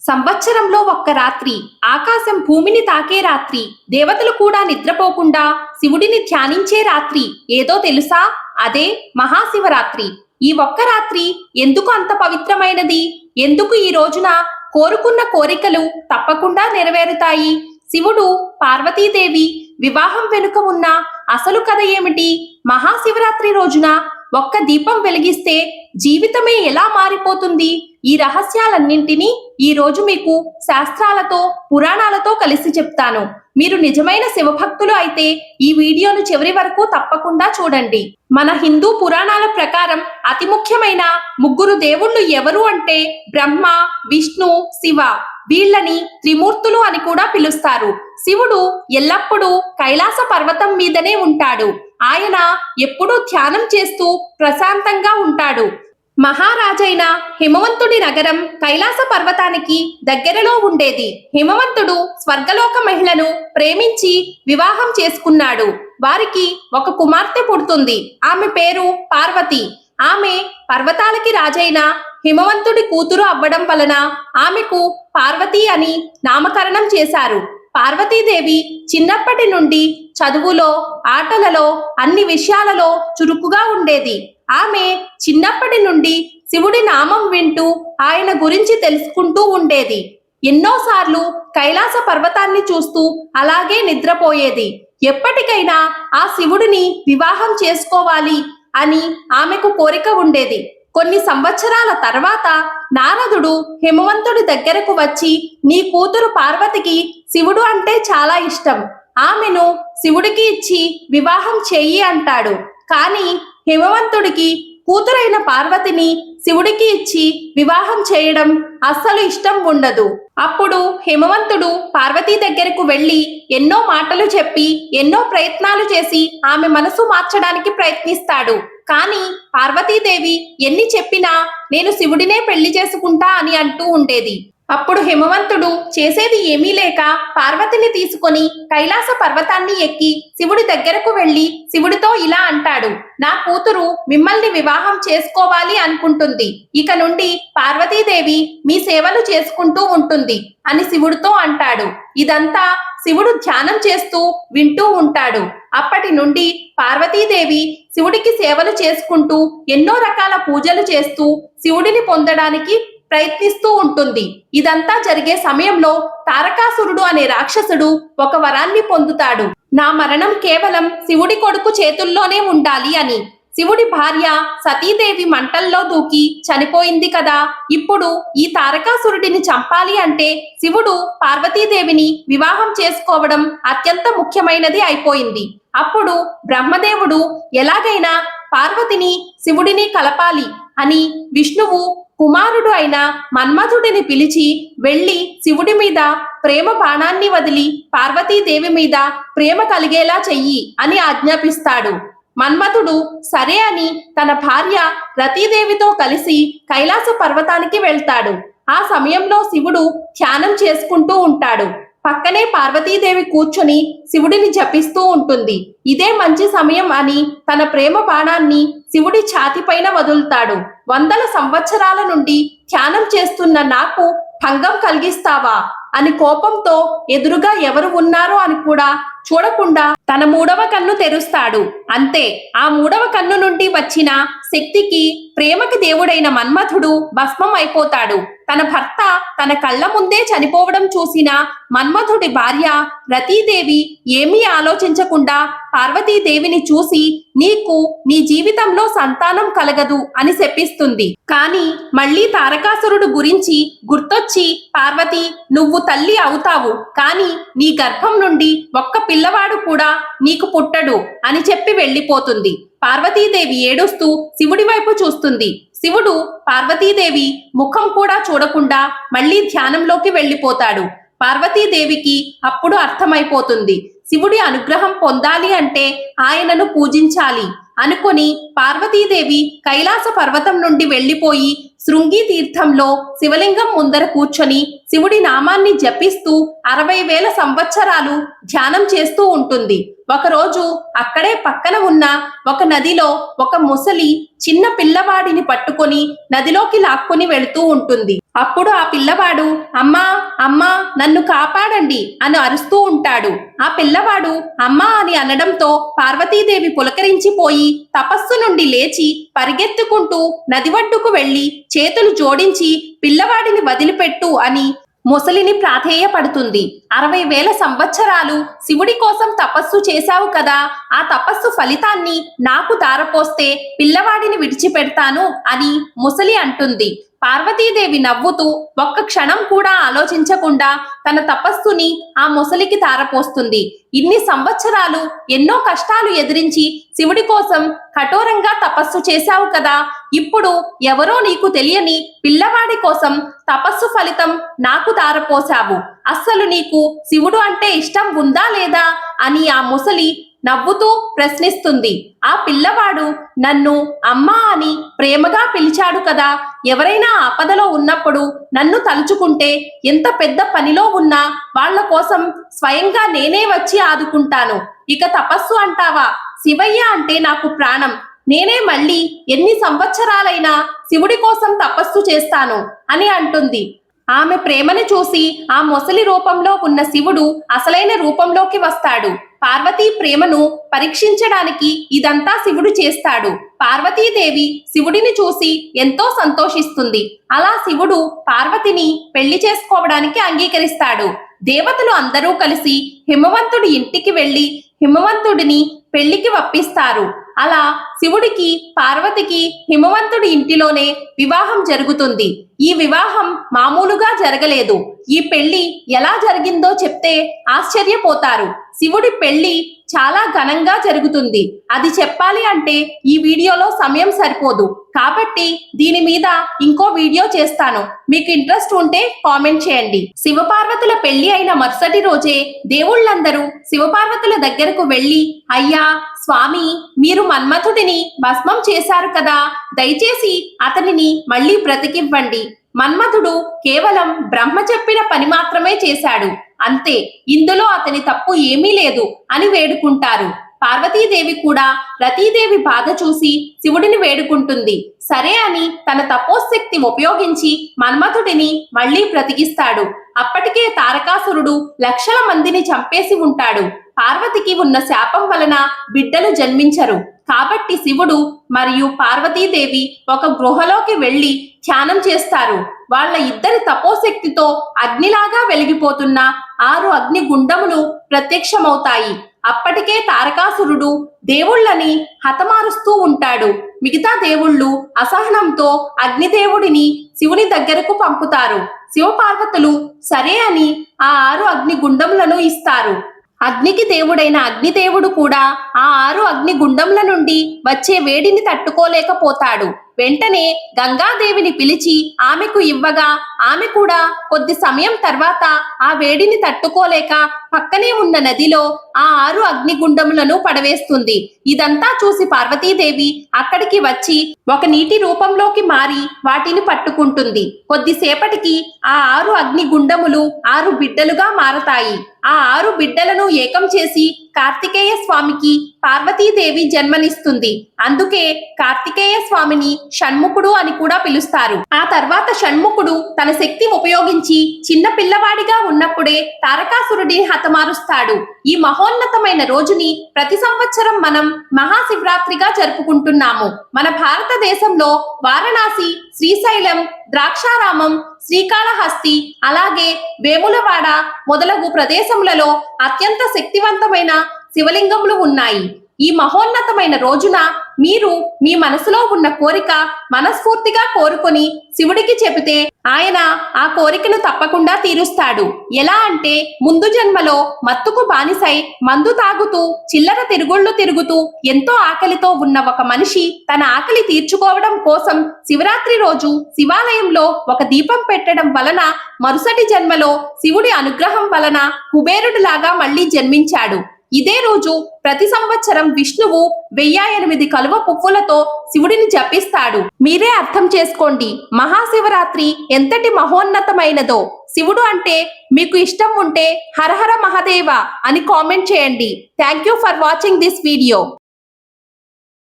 సంవత్సరంలో ఒక్క రాత్రి, ఆకాశం భూమిని తాకే రాత్రి, దేవతలు కూడా నిద్రపోకుండా శివుడిని ధ్యానించే రాత్రి ఏదో తెలుసా? అదే మహాశివరాత్రి. ఈ ఒక్క రాత్రి ఎందుకు అంత పవిత్రమైనది? ఎందుకు ఈ రోజున కోరుకున్న కోరికలు తప్పకుండా నెరవేరుతాయి? శివుడు, పార్వతీదేవి వివాహం వెనుక ఉన్న అసలు కథ ఏమిటి? మహాశివరాత్రి రోజున ఒక్క దీపం వెలిగిస్తే జీవితమే ఎలా మారిపోతుంది? ఈ రహస్యాలన్నింటినీ ఈ రోజు మీకు శాస్త్రాలతో, పురాణాలతో కలిసి చెప్తాను. మీరు నిజమైన శివభక్తులు అయితే ఈ వీడియోను చివరి వరకు తప్పకుండా చూడండి. మన హిందూ పురాణాల ప్రకారం అతి ముఖ్యమైన ముగ్గురు దేవుళ్ళు ఎవరు అంటే బ్రహ్మ, విష్ణు, శివ. వీళ్ళని త్రిమూర్తులు అని కూడా పిలుస్తారు. శివుడు ఎల్లప్పుడూ కైలాస పర్వతం మీదనే ఉంటాడు. ఆయన ఎప్పుడూ ధ్యానం చేస్తూ ప్రశాంతంగా ఉంటాడు. మహారాజైన హిమవంతుడి నగరం కైలాస పర్వతానికి దగ్గరలో ఉండేది. హిమవంతుడు స్వర్గలోక మహిళను ప్రేమించి వివాహం చేసుకున్నాడు. వారికి ఒక కుమార్తె పుడుతుంది. ఆమె పేరు పార్వతి. ఆమె పర్వతాలకి రాజైన హిమవంతుడి కూతురు అవ్వడం వలన ఆమెకు పార్వతి అని నామకరణం చేశారు. పార్వతీదేవి చిన్నప్పటి నుండి చదువులో, ఆటలలో, అన్ని విషయాలలో చురుకుగా ఉండేది. ఆమె చిన్నప్పటి నుండి శివుడి నామం వింటూ ఆయన గురించి తెలుసుకుంటూ ఉండేది. ఎన్నోసార్లు కైలాస పర్వతాన్ని చూస్తూ అలాగే నిద్రపోయేది. ఎప్పటికైనా ఆ శివుడిని వివాహం చేసుకోవాలి అని ఆమెకు కోరిక ఉండేది. కొన్ని సంవత్సరాల తర్వాత నారదుడు హిమవంతుడి దగ్గరకు వచ్చి, నీ కూతురు పార్వతికి శివుడు అంటే చాలా ఇష్టం. ఆమెను శివుడికి ఇచ్చి వివాహం చెయ్యి అంటాడు. కానీ హిమవంతుడికి కూతురైన పార్వతిని శివుడికి ఇచ్చి వివాహం చేయడం అస్సలు ఇష్టం ఉండదు. అప్పుడు హిమవంతుడు పార్వతీ దగ్గరకు వెళ్ళి ఎన్నో మాటలు చెప్పి, ఎన్నో ప్రయత్నాలు చేసి ఆమె మనసు మార్చడానికి ప్రయత్నిస్తాడు. కానీ పార్వతీదేవి ఎన్ని చెప్పినా నేను శివుడినే పెళ్లి చేసుకుంటా అని అంటూ ఉండేది. అప్పుడు హిమవంతుడు చేసేది ఏమీ లేక పార్వతిని తీసుకొని కైలాస పర్వతాన్ని ఎక్కి శివుడి దగ్గరకు వెళ్లి శివుడితో ఇలా అంటాడు, నా కూతురు మిమ్మల్ని వివాహం చేసుకోవాలి అనుకుంటుంది. ఇక నుండి పార్వతీదేవి మీ సేవలు చేసుకుంటూ ఉంటుంది అని శివుడితో అంటాడు. ఇదంతా శివుడు ధ్యానం చేస్తూ వింటూ ఉంటాడు. అప్పటి నుండి పార్వతీదేవి శివుడికి సేవలు చేసుకుంటూ ఎన్నో రకాల పూజలు చేస్తూ శివుడిని పొందడానికి ప్రయత్నిస్తూ ఉంటుంది. ఇదంతా జరిగే సమయంలో తారకాసురుడు అనే రాక్షసుడు ఒక వరాన్ని పొందుతాడు. నా మరణం కేవలం శివుడి కొడుకు చేతుల్లోనే ఉండాలి అని. శివుడి భార్య సతీదేవి మంటల్లో దూకి చనిపోయింది కదా. ఇప్పుడు ఈ తారకాసురుడిని చంపాలి అంటే శివుడు పార్వతీదేవిని వివాహం చేసుకోవడం అత్యంత ముఖ్యమైనది అయిపోయింది. అప్పుడు బ్రహ్మదేవుడు ఎలాగైనా పార్వతిని శివుడిని కలపాలి అని విష్ణువు కుమారుడు అయిన మన్మథుడిని పిలిచి వెళ్లి శివుడి మీద ప్రేమ బాణాన్ని వదిలి పార్వతీదేవి మీద ప్రేమ కలిగేలా చెయ్యి అని ఆజ్ఞాపిస్తాడు. మన్మథుడు సరే అని తన భార్య రతీదేవితో కలిసి కైలాస పర్వతానికి వెళ్తాడు. ఆ సమయంలో శివుడు ధ్యానం చేసుకుంటూ ఉంటాడు. పక్కనే పార్వతీదేవి కూర్చొని శివుడిని జపిస్తూ ఉంటుంది. ఇదే మంచి సమయం అని తన ప్రేమ బాణాన్ని శివుడి ఛాతిపైన వదులుతాడు. వందల సంవత్సరాల నుండి ధ్యానం చేస్తున్న నాకు భంగం కలిగిస్తావా అని కోపంతో ఎదురుగా ఎవరు ఉన్నారో అని కూడా చూడకుండా తన మూడవ కన్ను తెరుస్తాడు. అంతే, ఆ మూడవ కన్ను నుండి వచ్చిన శక్తికి ప్రేమకి దేవుడైన మన్మథుడు భస్మం అయిపోతాడు. తన భర్త తన కళ్ళ ముందే చనిపోవడం చూసిన మన్మథుడి భార్య రతీదేవి ఏమీ ఆలోచించకుండా పార్వతీదేవిని చూసి, నీకు నీ జీవితంలో సంతానం కలగదు అని శపిస్తుంది. కానీ మళ్ళీ తారకాసురుడు గురించి గుర్తొచ్చి, పార్వతి నువ్వు తల్లి అవుతావు, కానీ నీ గర్భం నుండి ఒక్క పిల్లవాడు కూడా నీకు పుట్టడు అని చెప్పి వెళ్ళిపోతుంది. పార్వతీదేవి ఏడుస్తూ శివుడి వైపు చూస్తుంది. శివుడు పార్వతీదేవి ముఖం కూడా చూడకుండా మళ్ళీ ధ్యానంలోకి వెళ్ళిపోతాడు. పార్వతీదేవికి అప్పుడు అర్థమైపోతుంది, శివుడి అనుగ్రహం పొందాలి అంటే ఆయనను పూజించాలి అనుకొని పార్వతీదేవి కైలాస పర్వతం నుండి వెళ్లిపోయి శృంగి తీర్థంలో శివలింగం ముందర కూర్చొని శివుడి నామాన్ని జపిస్తూ 60,000 సంవత్సరాలు ధ్యానం చేస్తూ ఉంటుంది. ఒకరోజు అక్కడే పక్కన ఉన్న ఒక నదిలో ఒక ముసలి చిన్న పిల్లవాడిని పట్టుకొని నదిలోకి లాక్కొని వెళుతూ ఉంటుంది. అప్పుడు ఆ పిల్లవాడు అమ్మా అమ్మా నన్ను కాపాడండి అని అరుస్తూ ఉంటాడు. ఆ పిల్లవాడు అమ్మా అని అనడంతో పార్వతీదేవి పులకరించిపోయి తపస్సు నుండి లేచి పరిగెత్తుకుంటూ నది ఒడ్డుకు వెళ్లి చేతులు జోడించి పిల్లవాడిని వదిలిపెట్టు అని ముసలిని ప్రాధేయపడుతుంది. 60,000 సంవత్సరాలు శివుడి కోసం తపస్సు చేశావు కదా, ఆ తపస్సు ఫలితాన్ని నాకు ధారపోస్తే పిల్లవాడిని విడిచిపెడతాను అని ముసలి అంటుంది. పార్వతీదేవి నవ్వుతూ ఒక్క క్షణం కూడా ఆలోచించకుండా తన తపస్సుని ఆ ముసలికి ధారపోస్తుంది. ఇన్ని సంవత్సరాలు ఎన్నో కష్టాలు ఎదిరించి శివుడి కోసం కఠోరంగా తపస్సు చేశావు కదా, ఇప్పుడు ఎవరో నీకు తెలియని పిల్లవాడి కోసం తపస్సు ఫలితం నాకు ధారపోశావు. అస్సలు నీకు శివుడు అంటే ఇష్టం ఉందా లేదా అని ఆ ముసలి నవ్వుతూ ప్రశ్నిస్తుంది. ఆ పిల్లవాడు నన్ను అమ్మా అని ప్రేమగా పిలిచాడు కదా, ఎవరైనా ఆపదలో ఉన్నప్పుడు నన్ను తలుచుకుంటే ఎంత పెద్ద పనిలో ఉన్నా వాళ్ళ కోసం స్వయంగా నేనే వచ్చి ఆదుకుంటాను. ఇక తపస్సు అంటావా, శివయ్య అంటే నాకు ప్రాణం. నేనే మళ్ళీ ఎన్ని సంవత్సరాలైనా శివుడి కోసం తపస్సు చేస్తాను అని అంటుంది. ఆమె ప్రేమను చూసి ఆ మొసలి రూపంలో ఉన్న శివుడు అసలైన రూపంలోకి వస్తాడు. పార్వతీ ప్రేమను పరీక్షించడానికి ఇదంతా శివుడు చేస్తాడు. పార్వతీదేవి శివుడిని చూసి ఎంతో సంతోషిస్తుంది. అలా శివుడు పార్వతిని పెళ్లి చేసుకోవడానికి అంగీకరిస్తాడు. దేవతలు అందరూ కలిసి హిమవంతుడి ఇంటికి వెళ్లి హిమవంతుడిని పెళ్లికి ఒప్పిస్తారు. అలా శివుడికి పార్వతికి హిమవంతుడి ఇంటిలోనే వివాహం జరుగుతుంది. ఈ వివాహం మామూలుగా జరగలేదు. ఈ పెళ్లి ఎలా జరిగిందో చెప్తే ఆశ్చర్యపోతారు. శివుడి పెళ్లి చాలా ఘనంగా జరుగుతుంది. అది చెప్పాలి అంటే ఈ వీడియోలో సమయం సరిపోదు. కాబట్టి దీని మీద ఇంకో వీడియో చేస్తాను. మీకు ఇంట్రెస్ట్ ఉంటే కామెంట్ చేయండి. శివపార్వతుల పెళ్లి అయిన మరుసటి రోజే దేవుళ్ళందరూ శివపార్వతుల దగ్గరకు వెళ్లి, అయ్యా స్వామి, మీరు మన్మథుడిని భస్మం చేశారు కదా, దయచేసి అతనిని మళ్ళీ బ్రతికివ్వండి. మన్మథుడు కేవలం బ్రహ్మ చెప్పిన పని మాత్రమే చేశాడు, అంతే, ఇందులో అతని తప్పు ఏమీ లేదు అని వేడుకుంటారు. పార్వతీదేవి కూడా రతీదేవి బాధ చూసి శివుడిని వేడుకుంటుంది. సరే అని తన తపోశక్తి ఉపయోగించి మన్మథుడిని మళ్ళీ బ్రతికిస్తాడు. అప్పటికే తారకాసురుడు లక్షల మందిని చంపేసి ఉంటాడు. పార్వతికి ఉన్న శాపం వలన బిడ్డలు జన్మించరు. కాబట్టి శివుడు మరియు పార్వతీదేవి ఒక గృహలోకి వెళ్లి ధ్యానం చేస్తారు. వాళ్ళ ఇద్దరి తపోశక్తితో అగ్నిలాగా వెలిగిపోతున్న 6 అగ్ని గుండములు ప్రత్యక్షమవుతాయి. అప్పటికే తారకాసురుడు దేవుళ్ళని హతమారుస్తూ ఉంటాడు. మిగతా దేవుళ్ళు అసహనంతో అగ్నిదేవుడిని శివుని దగ్గరకు పంపుతారు. శివపార్వతులు సరే అని ఆ 6 అగ్ని గుండములను ఇస్తారు. అగ్నికి దేవుడైన అగ్నిదేవుడు కూడా ఆ 6 అగ్ని గుండముల నుండి వచ్చే వేడిని తట్టుకోలేకపోతాడు. వెంటనే గంగాదేవిని పిలిచి ఆమెకు ఇవ్వగా ఆమె కూడా కొద్ది సమయం తర్వాత ఆ వేడిని తట్టుకోలేక పక్కనే ఉన్న నదిలో ఆ 6 అగ్నిగుండములను పడవేస్తుంది. ఇదంతా చూసి పార్వతీదేవి అక్కడికి వచ్చి ఒక నీటి రూపంలోకి మారి వాటిని పట్టుకుంటుంది. కొద్దిసేపటికి ఆ 6 అగ్నిగుండములు 6 బిడ్డలుగా మారతాయి. ఆ 6 బిడ్డలను ఏకం చేసి కార్తికేయ స్వామికి పార్వతీదేవి జన్మనిస్తుంది. అందుకే కార్తికేయ స్వామిని షణ్ముఖుడు అని కూడా పిలుస్తారు. ఆ తర్వాత షణ్ముఖుడు తన శక్తి ఉపయోగించి చిన్న పిల్లవాడిగా ఉన్నప్పుడే తారకాసురుడిని హతమారుస్తాడు. ఈ మహోన్నతమైన రోజుని ప్రతి సంవత్సరం మనం మహాశివరాత్రిగా జరుపుకుంటున్నాము. మన భారతదేశంలో వారణాసి, శ్రీశైలం, ద్రాక్షారామం, శ్రీకాళహస్తి, అలాగే వేములవాడ మొదలగు ప్రదేశములలో అత్యంత శక్తివంతమైన శివలింగములు ఉన్నాయి. ఈ మహోన్నతమైన రోజున మీరు మీ మనసులో ఉన్న కోరిక మనస్ఫూర్తిగా కోరుకొని శివుడికి చెబితే ఆయన ఆ కోరికను తప్పకుండా తీరుస్తాడు. ఎలా అంటే, ముందు జన్మలో మత్తుకు బానిసై మందు తాగుతూ చిల్లర తిరుగుళ్ళు తిరుగుతూ ఎంతో ఆకలితో ఉన్న ఒక మనిషి తన ఆకలి తీర్చుకోవడం కోసం శివరాత్రి రోజు శివాలయంలో ఒక దీపం పెట్టడం వలన మరుసటి జన్మలో శివుడి అనుగ్రహం వలన కుబేరుడిలాగా మళ్ళీ జన్మించాడు. ఇదే రోజు ప్రతి సంవత్సరం విష్ణువు 1008 కలువ పువ్వులతో శివుడిని జపిస్తాడు. మీరే అర్థం చేసుకోండి మహాశివరాత్రి ఎంతటి మహోన్నతమైనదో. శివుడు అంటే మీకు ఇష్టం ఉంటే హరహర మహాదేవ అని కామెంట్ చేయండి. Thank you for watching this video.